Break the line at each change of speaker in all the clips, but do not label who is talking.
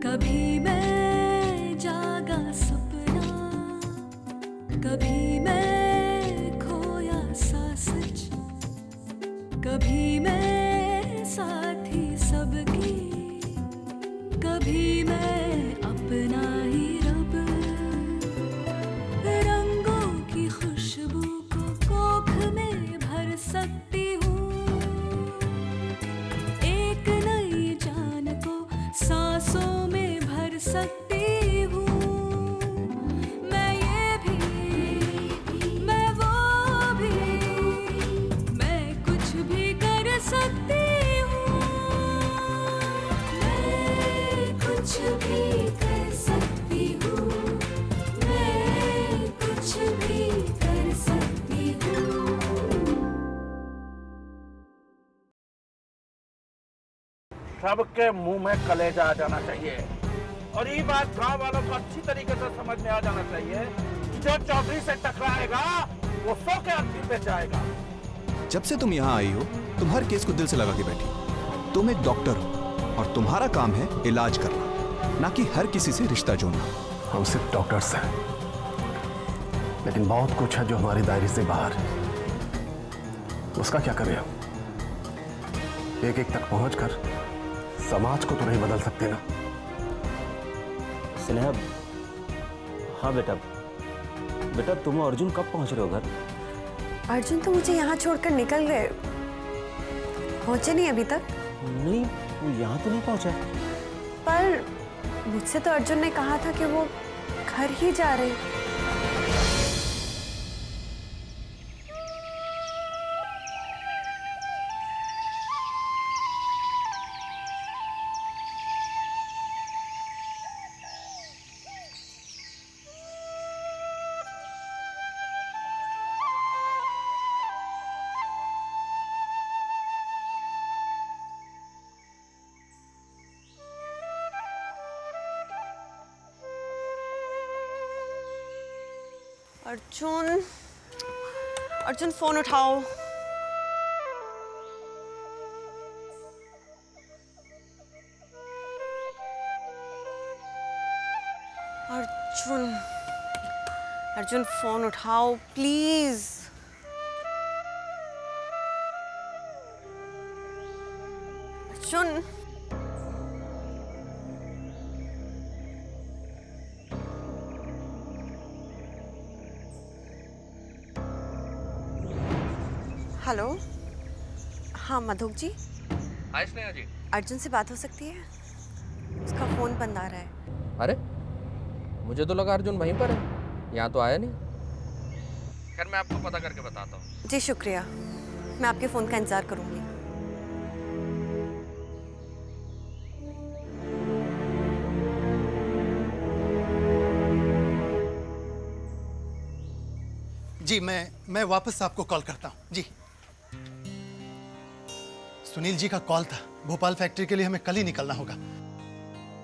कभी मैं जागा सपना, कभी मैं खोया सा सच, कभी मैं साथी सबकी, कभी मैं अपना ही रब। रंगों की खुशबू को कोख में भर सकती हूँ, एक नई जान को सांसों में भर सकती हूँ। मैं ये भी, मैं वो भी, मैं कुछ भी कर सकती हूँ। मैं कुछ भी कर सकती हूँ, मैं कुछ भी कर सकती हूँ।
सबके मुंह में कलेजा आ जाना चाहिए, और ये बात गांव वालों को अच्छी तरीके से समझ में आ जाना चाहिए। जो चौधरी से टकराएगा वो 100 के अंतिम पे जाएगा।
जब से तुम यहाँ आई हो तुम हर केस को दिल से लगा के बैठी। तुम एक डॉक्टर हो और तुम्हारा काम है इलाज करना, ना कि हर किसी से रिश्ता जोड़ना।
हम सिर्फ डॉक्टर्स हैं, लेकिन बहुत कुछ है जो हमारी दायरे से बाहर है। उसका क्या करें हम? एक एक तक पहुंचकर समाज को तो नहीं बदल सकते ना।
स्नेहा, हाँ बेटा, बेटा तुम और अर्जुन कब पहुंच रहे हो घर?
अर्जुन तो मुझे यहाँ छोड़कर निकल गए, पहुंचे नहीं अभी तक।
नहीं, वो यहाँ तो नहीं पहुंचा।
पर मुझसे तो अर्जुन ने कहा था कि वो घर ही जा रहे। अर्जुन, अर्जुन फोन उठाओ। अर्जुन, अर्जुन फोन उठाओ प्लीज। अर्जुन, हेलो। हाँ मधुक जी।
हाय स्नेहा जी।
अर्जुन से बात हो सकती है? उसका फोन बंद आ रहा है।
अरे मुझे तो लगा अर्जुन वहीं पर है, यहाँ तो आया नहीं। खैर मैं आपको पता करके बताता हूँ।
जी शुक्रिया, मैं आपके फोन का इंतजार करूंगी।
जी मैं वापस आपको कॉल करता हूँ। जी सुनील जी का कॉल था, भोपाल फैक्ट्री के लिए हमें कल ही निकलना होगा।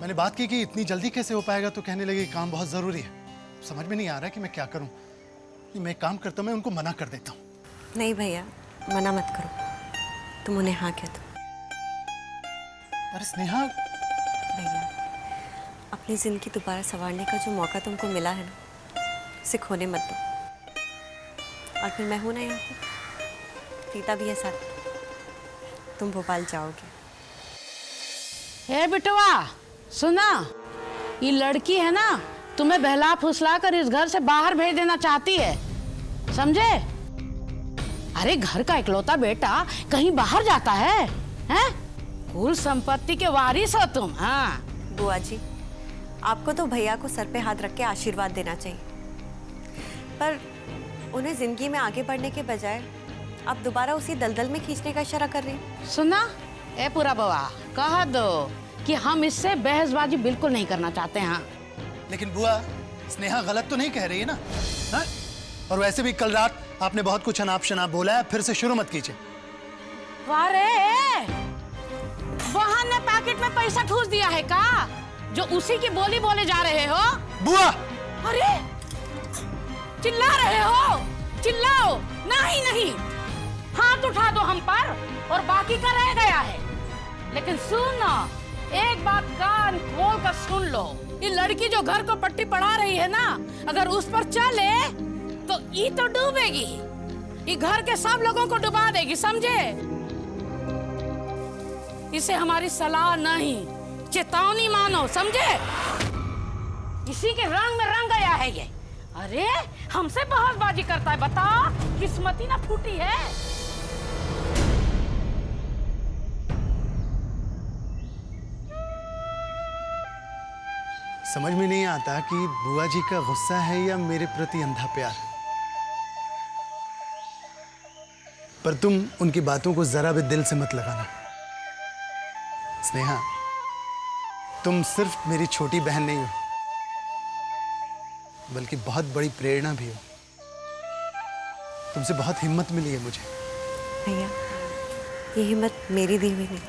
मैंने बात की कि इतनी जल्दी कैसे हो पाएगा, तो कहने लगे काम बहुत ज़रूरी है। समझ में नहीं आ रहा कि मैं क्या करूं। मैं एक काम करता हूं, मैं उनको मना कर देता हूं।
नहीं भैया, मना मत करो, तुम उन्हें हाँ कह दो।
अरे स्नेहा,
भैया अपनी जिंदगी दोबारा संवारने का जो मौका तुमको मिला है ना, उसे खोने मत दो। और फिर मैं हूं ना यहाँ पे, रीता भी है साथ, तुम भोपाल जाओगे।
ए बिटवा सुना, ये लड़की है ना तुम्हें बहला फुसला कर इस घर से बाहर भेज देना चाहती है, समझे? अरे घर का इकलौता बेटा कहीं बाहर जाता है, हैं? कुल संपत्ति के वारिस हो तुम। हाँ
बुआ जी, आपको तो भैया को सर पे हाथ रख के आशीर्वाद देना चाहिए, पर उन्हें जिंदगी में आगे बढ़ने के बजाय आप दोबारा उसी दलदल में खींचने का इशारा कर रही हैं।
सुना ए पूरा बवा, कह दो कि हम इससे बहसबाजी बिल्कुल नहीं करना चाहते हैं।
लेकिन बुआ, स्नेहा गलत तो नहीं कह रही है ना? हा? और वैसे भी कल रात आपने बहुत कुछ अनाप शनाप बोला है, फिर से शुरू मत कीजिए।
वारे, बहन ने पैकेट में पैसा ठूस दिया है का, जो उसी की बोली बोले जा रहे हो?
बुआ!
अरे चिल्ला रहे हो, चिल्लाओ नहीं, हाथ उठा दो हम पर, और बाकी का रह गया है। लेकिन सुनो, एक बात कान खोल कर सुन लो। ये लड़की जो घर को पट्टी पढ़ा रही है ना, अगर उस पर चले तो ये तो डूबेगी। ये घर के सब लोगों को डुबा देगी, समझे? इसे हमारी सलाह नहीं, चेतावनी मानो, समझे? इसी के रंग में रंग गया है ये। अरे हमसे बहसबाजी करता है, बता किस्मती ना फूटी है।
समझ में नहीं आता कि बुआ जी का गुस्सा है या मेरे प्रति अंधा प्यार। पर तुम उनकी बातों को जरा भी दिल से मत लगाना। स्नेहा, तुम सिर्फ मेरी छोटी बहन नहीं हो, बल्कि बहुत बड़ी प्रेरणा भी हो। तुमसे बहुत हिम्मत मिली है मुझे।
भैया, ये हिम्मत मेरी दी हुई नहीं,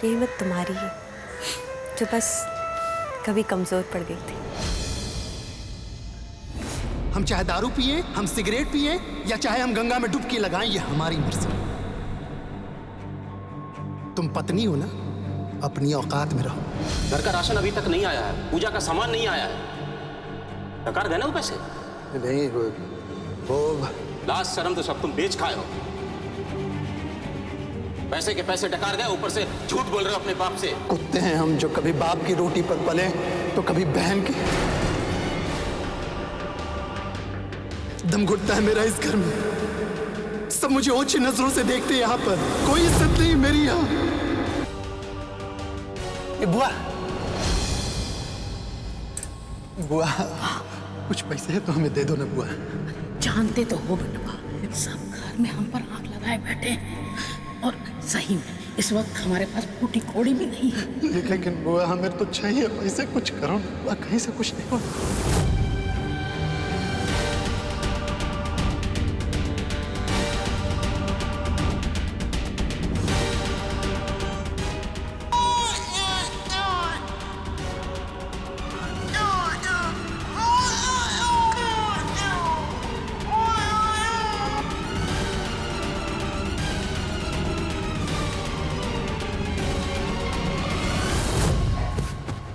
ये हिम्मत तुम्हारी है, जो बस कभी कमजोर पड़ गई थी।
हम चाहे दारू पिए, हम सिगरेट पिए, या चाहे हम गंगा में डुबकी लगाएं, ये हमारी मर्जी। तुम पत्नी हो ना, अपनी औकात में रहो।
घर का राशन अभी तक नहीं आया है, पूजा का सामान नहीं आया है। सरकार देना वो पैसे
नहीं, वो
लास्ट शर्म तो सब तुम बेच खाए हो। पैसे के पैसे डकार गए, ऊपर से झूठ बोल रहे हो अपने बाप से।
कुत्ते हैं हम, जो कभी बाप की रोटी पर पले तो कभी बहन की। दम घुटता है मेरा इस घर में। सब मुझे ओछी नजरों से देखते हैं। यहाँ पर कोई इज्जत नहीं मेरी। यहाँ बुआ, बुआ, कुछ पैसे है तो हमें दे दो ना बुआ।
जानते तो हो बेटवा, सब घर में हम पर आंख लगाए बैठे हैं, और सही में इस वक्त हमारे पास फूटी कोड़ी भी नहीं है।
लेकिन बुआ, हमें तो चाहिए पैसे, कुछ करो बुआ, कहीं से कुछ नहीं हो।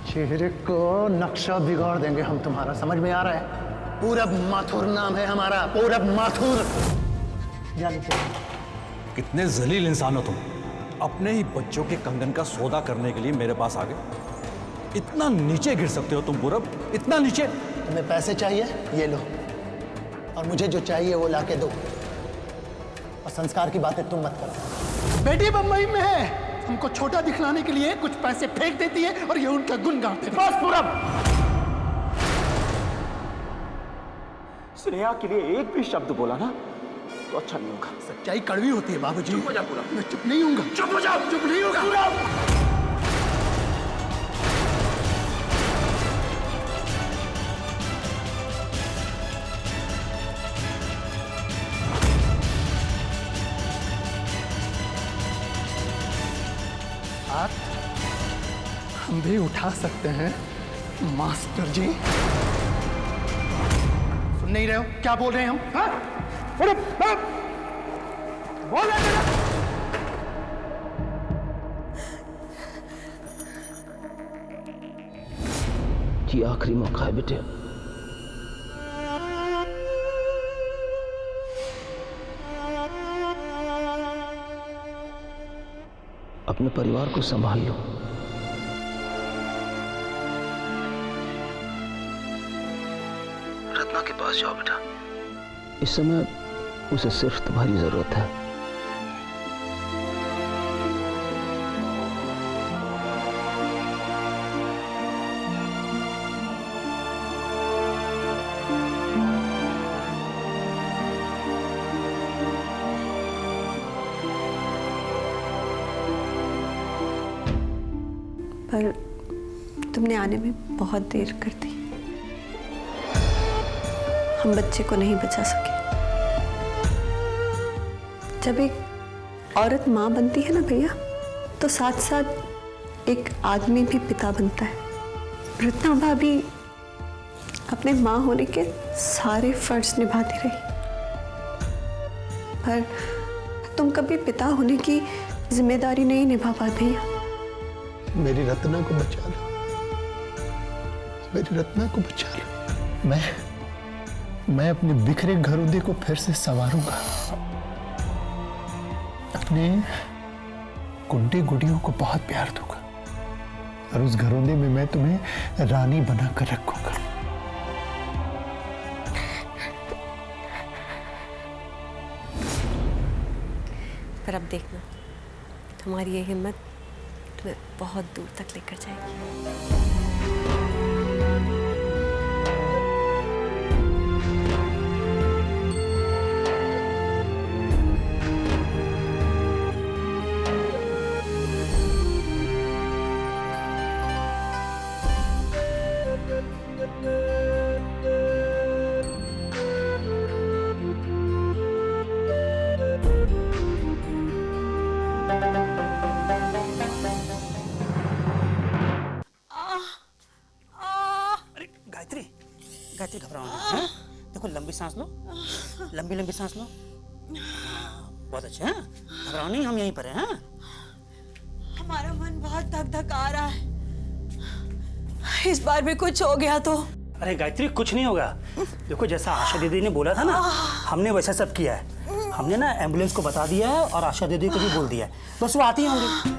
चेहरे को नक्शा बिगाड़ देंगे हम तुम्हारा, समझ में आ रहा है? पूरब माथुर नाम है हमारा, पूरब माथुर।
कितने जलील इंसान हो तुम। अपने ही बच्चों के कंगन का सौदा करने के लिए मेरे पास आ गए। इतना नीचे गिर सकते हो तुम पूरब, इतना नीचे?
तुम्हें पैसे चाहिए, ये लो, और मुझे जो चाहिए वो लाके दो। और संस्कार की बातें तुम मत करो। बेटी बम्बई में है, हमको छोटा दिखलाने के लिए कुछ पैसे फेंक देती है और ये उनका गुण गाते। बस पूरब।
स्नेहा के लिए एक भी शब्द बोला ना तो अच्छा नहीं होगा।
सच्चाई कड़वी होती है बाबूजी।
चुप हो जा पूरब।
मैं चुप नहीं हूँगा।
चुप हो जाओ।
चुप नहीं होगा। हम भी उठा सकते हैं मास्टर जी। सुन नहीं रहे हो क्या बोल रहे हैं हम? हाँ? बोल रहे हैं।
ये आखिरी मौका है बेटे। अपने परिवार को संभाल लो। रत्ना के पास जाओ बेटा। इस समय उसे सिर्फ तुम्हारी जरूरत है।
पर तुमने आने में बहुत देर कर दी। हम बच्चे को नहीं बचा सके। जब एक औरत माँ बनती है ना भैया, तो साथ साथ एक आदमी भी पिता बनता है। रत्ना भाभी अपने माँ होने के सारे फर्ज निभाती रही, पर तुम कभी पिता होने की जिम्मेदारी नहीं निभा पाए भैया।
मेरी रत्ना को बचा लो, मेरी रत्ना को बचा लो। मैं अपने बिखरे घरौंदे को फिर से संवारूंगा, अपने गुड्डे गुड़ियों को बहुत प्यार दूंगा और उस घरौंदे में मैं तुम्हें रानी बनाकर रखूंगा।
पर अब देखना, तुम्हारी ये हिम्मत तुम्हें बहुत दूर तक लेकर जाएगी।
गायत्री घबराओ नहीं, देखो लंबी सांस लो, लंबी लंबी सांस लो। बहुत अच्छे हैं, घबराओ नहीं, हम यहीं पर हैं।
हमारा मन बहुत धक धक आ रहा है, इस बार भी कुछ हो गया तो।
अरे गायत्री कुछ नहीं होगा, देखो जैसा आशा दीदी ने बोला था ना, हमने वैसा सब किया है। हमने ना एम्बुलेंस को बता दिया है और आशा दीदी को भी बोल दिया है, बस वो आती होंगी।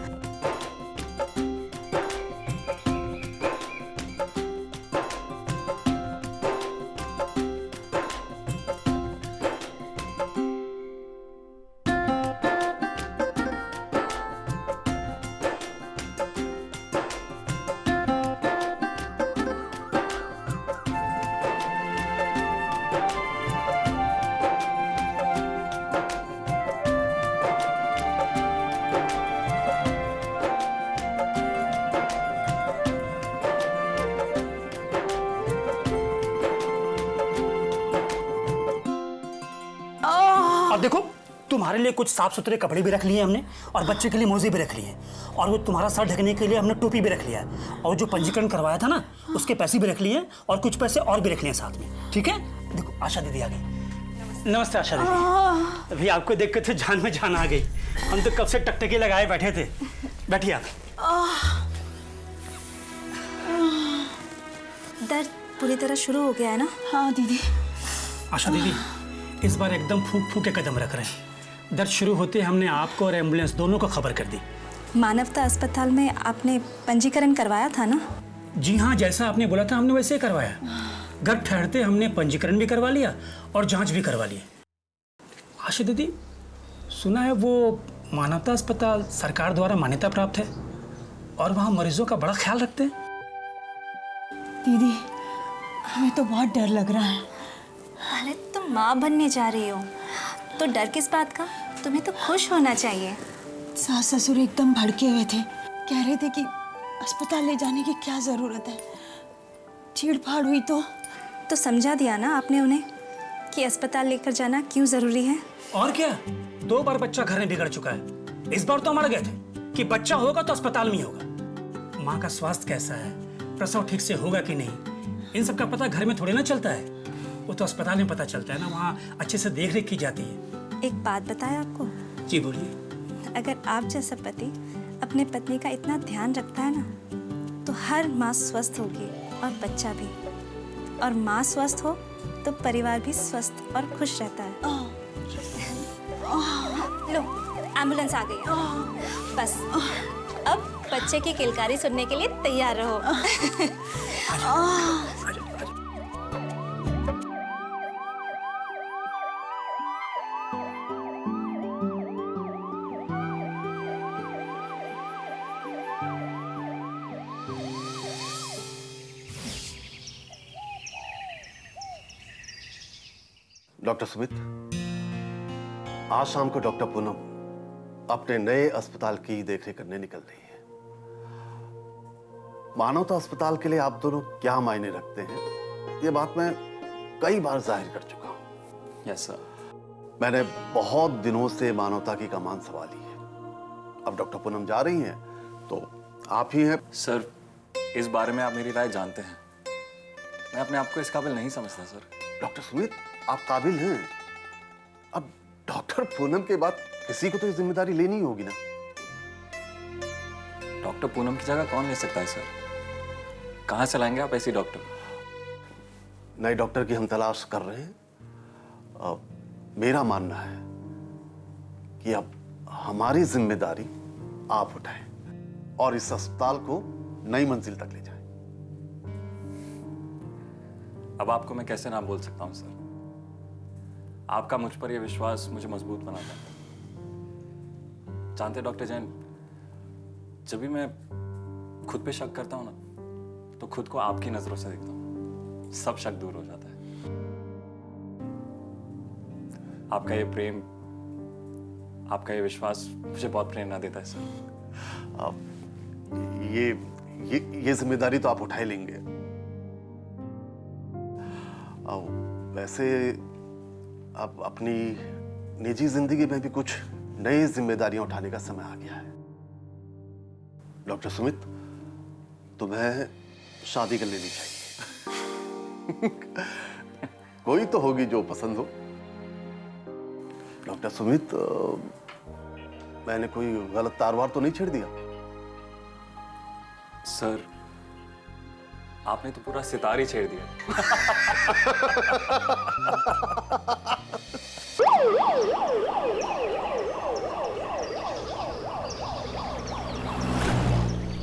और देखो तुम्हारे लिए कुछ साफ सुथरे कपड़े भी रख लिए हमने और बच्चे के लिए मोजे भी रख लिए और वो तुम्हारा सर ढकने के लिए हमने टोपी भी रख लिया है और जो पंजीकरण करवाया था ना उसके पैसे भी रख लिए और कुछ पैसे और भी रख लिए साथ में। ठीक है, देखो आशा दीदी आ गई। नमस्ते आशा दीदी। अभी आपको देख के तो जान में जान आ गई, हम तो कब से टकटकी लगाए बैठे थे। बैठिए आप।
दर्द पूरी तरह शुरू हो गया है ना?
हाँ दीदी।
आशा दीदी इस बार एकदम फूंक फूंक के कदम रख रहे हैं। दर्द शुरू होते हमने आपको और एम्बुलेंस दोनों को खबर कर दी।
मानवता अस्पताल में आपने पंजीकरण करवाया था ना?
जी हाँ, जैसा आपने बोला था हमने वैसे ही करवाया। घर ठहरते हमने पंजीकरण भी करवा लिया और जांच भी करवा ली। आशा दीदी सुना है वो मानवता अस्पताल सरकार द्वारा मान्यता प्राप्त है और वहाँ मरीजों का बड़ा ख्याल रखते हैं।
दीदी हमें तो बहुत डर लग रहा है।
अरे तुम माँ बनने जा रही हो तो डर किस बात का? तुम्हें तो खुश होना चाहिए।
सास ससुर एकदम भड़के हुए थे, कह रहे थे कि अस्पताल ले जाने की क्या जरूरत है, चीड़-फाड़ हुई तो
समझा दिया ना आपने उन्हें कि अस्पताल लेकर जाना क्यों जरूरी है।
और क्या, 2 बार बच्चा घर में बिगड़ चुका है। इस बार तो मर गए थे कि बच्चा होगा तो अस्पताल में ही होगा। माँ का स्वास्थ्य कैसा है, प्रसव ठीक से होगा कि नहीं, इन सब का पता घर में थोड़ी ना चलता है, वो तो अस्पताल में पता चलता है ना, वहाँ अच्छे से देख रेख की जाती है।
एक बात बताएं आपको?
जी बोलिए।
अगर आप जैसा पति अपने पत्नी का इतना ध्यान रखता है ना तो हर माँ स्वस्थ होगी और बच्चा भी, और माँ स्वस्थ हो तो परिवार भी स्वस्थ और खुश रहता है। लो एम्बुलेंस आ गई है, बस अब बच्चे की किलकारी सुनने के लिए तैयार रहो।
डॉक्टर सुमित, आज शाम को डॉक्टर पूनम अपने नए अस्पताल की देखरेख करने निकल रही है। मानवता अस्पताल के लिए आप दोनों क्या मायने रखते हैं, ये बात मैं कई बार जाहिर कर चुका हूं।
Yes sir.
मैंने बहुत दिनों से मानवता की कमान संभाली है। अब डॉक्टर पूनम जा रही हैं तो आप ही हैं।
सर इस बारे में आप मेरी राय जानते हैं, मैं अपने आप को इस काबिल नहीं समझता सर।
डॉक्टर सुमित, आप काबिल हैं। अब डॉक्टर पूनम के बाद किसी को तो ये जिम्मेदारी लेनी होगी ना।
डॉक्टर पूनम की जगह कौन ले सकता है सर? कहाँ से लाएंगे आप ऐसी डॉक्टर?
नए डॉक्टर की हम तलाश कर रहे हैं। मेरा मानना है कि अब हमारी जिम्मेदारी आप उठाएं और इस अस्पताल को नई मंजिल तक ले जाएं।
अब आपको मैं कैसे ना बोल सकता हूं सर? आपका मुझ पर यह विश्वास मुझे मजबूत बनाता है। जानते डॉक्टर जैन, जब भी मैं खुद पे शक करता हूं ना, तो खुद को आपकी नजरों से देखता हूं, सब शक दूर हो जाता है। आपका ये प्रेम, आपका ये विश्वास मुझे बहुत प्रेरणा देता है सर।
ये जिम्मेदारी तो आप उठा ही लेंगे। वैसे अब अपनी निजी जिंदगी में भी कुछ नई जिम्मेदारियां उठाने का समय आ गया है। डॉक्टर सुमित, तुम्हें शादी कर लेनी चाहिए। कोई तो होगी जो पसंद हो। डॉक्टर सुमित, मैंने कोई गलत तारवार तो नहीं छेड़ दिया?
सर, आपने तो पूरा सितार ही छेड़ दिया।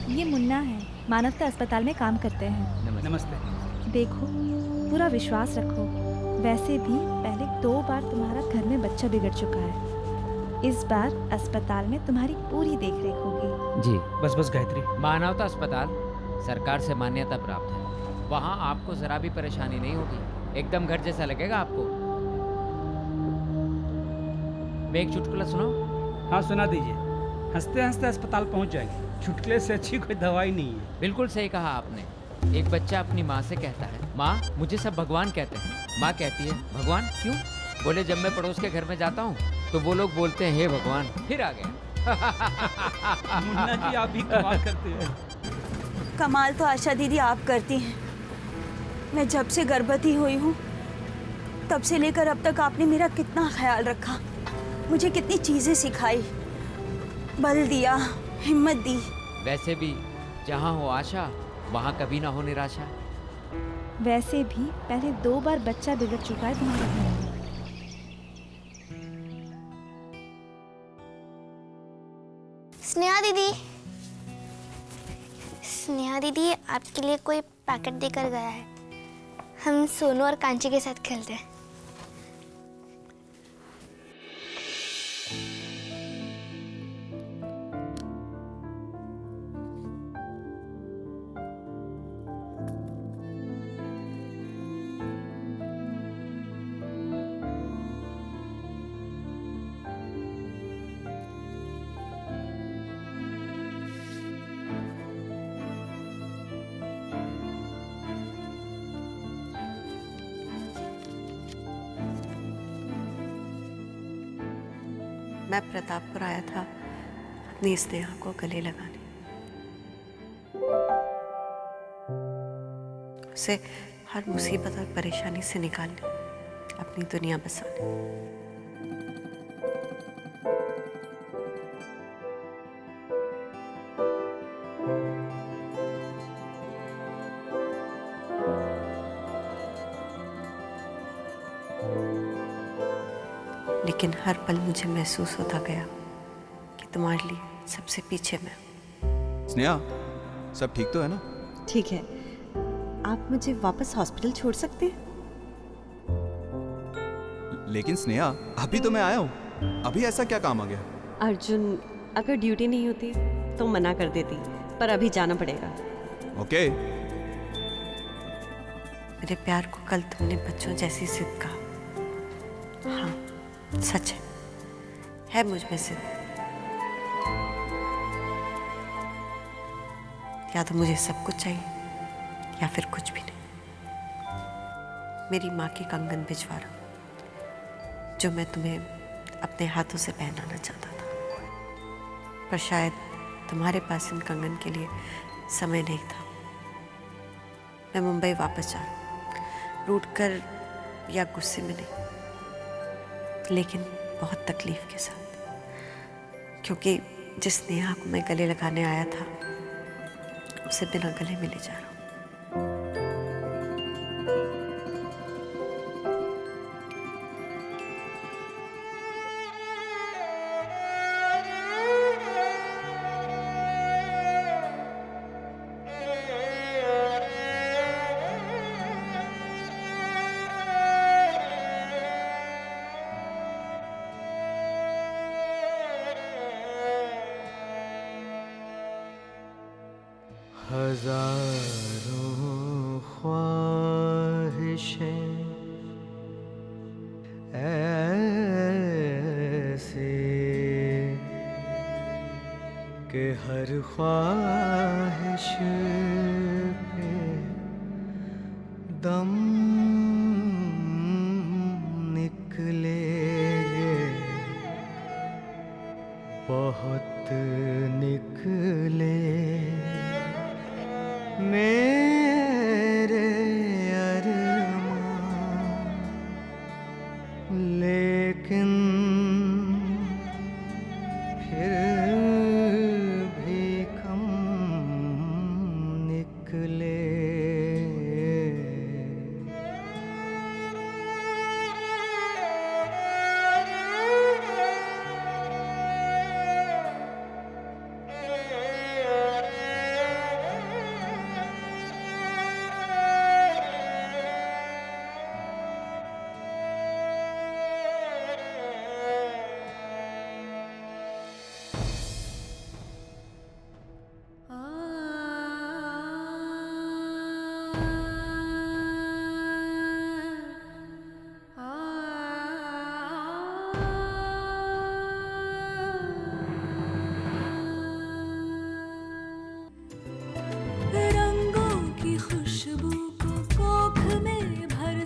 ये मुन्ना है, मानवता अस्पताल में काम करते हैं।
नमस्ते।
देखो, पूरा विश्वास रखो। वैसे भी पहले 2 बार तुम्हारा घर में बच्चा बिगड़ चुका है। इस बार अस्पताल में तुम्हारी पूरी देखरेख होगी।
जी।
बस गायत्री।
मानवता अस्पताल सरकार से मान्यता प्राप्त है। वहाँ आपको जरा भी परेशानी नहीं होगी, एकदम घर जैसा लगेगा आपको। मैं एक चुटकुला सुनाऊं?
हाँ, सुना दीजिए। हंसते हंसते अस्पताल पहुंच जाएंगे। चुटकुले से अच्छी कोई दवाई नहीं है।
बिल्कुल सही कहा आपने। एक बच्चा अपनी माँ से कहता है, माँ मुझे सब भगवान कहते हैं। माँ कहती है, भगवान क्यों? बोले, जब मैं पड़ोस के घर में जाता हूँ तो वो लोग बोलते हैं, हे भगवान। फिर आ गया।
मुन्ना जी, आप भी कमाल करते हैं।
कमाल तो आशा दीदी आप करती हैं। मैं जब से गर्भवती हुई हूँ तब से लेकर अब तक आपने मेरा कितना ख्याल रखा, मुझे कितनी चीजें सिखाई, बल दिया, हिम्मत दी।
वैसे भी जहाँ हो आशा वहाँ कभी ना हो निराशा।
वैसे भी पहले 2 बार बच्चा बिगड़ चुका है तुम्हारे घर में।
स्नेहा दीदी आपके लिए कोई पैकेट देकर गया है। हम सोनू और कांची के साथ खेलते हैं।
मैं प्रतापपुर आया था अपनी स्नेहा को गले लगाने, उसे हर मुसीबत और परेशानी से निकालने, अपनी दुनिया बसाने। लेकिन हर पल मुझे महसूस होता गया कि तुम्हारे लिए सबसे पीछे मैं।
स्नेहा, सब ठीक तो है ना?
ठीक है, आप मुझे वापस हॉस्पिटल छोड़ सकते हैं?
लेकिन स्नेहा, अभी तो मैं आया हूँ, अभी ऐसा क्या काम आ गया?
अर्जुन, अगर ड्यूटी नहीं होती तो मना कर देती, पर अभी जाना पड़ेगा।
ओके।
मेरे प्यार को कल तुमने बच्चों जैसी जिद कहा। हाँ, सच है मुझ में से। या तो मुझे सब कुछ चाहिए या फिर कुछ भी नहीं। मेरी माँ की कंगन भिजवा रहा हूं, जो मैं तुम्हें अपने हाथों से पहनाना चाहता था, पर शायद तुम्हारे पास इन कंगन के लिए समय नहीं था। मैं मुंबई वापस जा रहा हूं, रूठ कर या गुस्से में नहीं, लेकिन बहुत तकलीफ के साथ, क्योंकि जिस नेहा को मैं गले लगाने आया था उसे बिना गले मिले जा रहा हूँ।
हजारों ख्वाहिशें ऐसे कि हर ख्वाहिश पे दम निकले, बहुत निकले मेरे अरमान, लेकिन फिर भी कम निकले।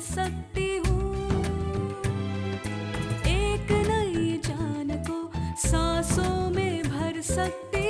सकती हूँ, एक नई जान को सांसों में भर सकती